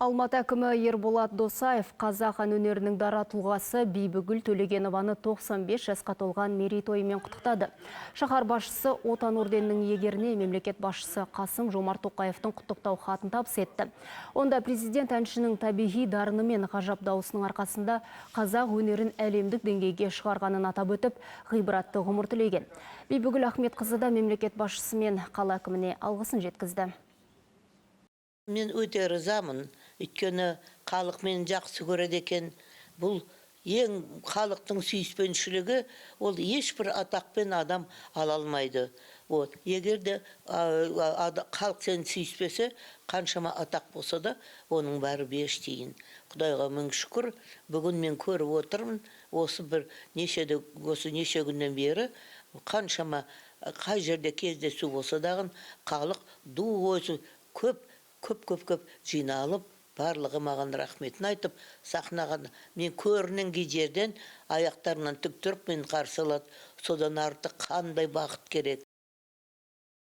Алматы әкімі Ерболат Досаев қазақ ән өнерінің дара тұлғасы Бибігүл Төлегенованы 95 жасқа толған мерейтойымен құттықтады. Шаһар басшысы Отан орденінің иегеріне мемлекет басшысы Қасым Жомарт Тоқаевтың құттықтау хатын табыс етті. Онда президент әншінің табиғи дарыны мен ғажап даусының арқасында қазақ өнерін әлемдік деңгейге шығарғанын атап өтіп, ғибратты ғұмыр тілеген. Бибігүл Ахметқызы да мемлекет басшысы мен қала әкіміне алғысын жеткізді. Мен өте ризамын, өйткені халық мені жақсы көреді екен. Бұл ең халықтың сүйіспеншілігі, ол ешбір атақпен адам ала алмайды. Егер де халық сені сүйіспесе, қаншама атақ болса да, оның бәрі беш дейін. Құдайға мың шүкір, бүгін мен көріп отырмын, осы неше күннен бері қаншама қай жерде кездесу болса дағын халық өзі көп жиналып, барлығы маған рахметін айтып, сахнаға мен көрінен жерден аяқтарынан тік тұрып мен қарсы алады. Содан артық қандай бақыт керек.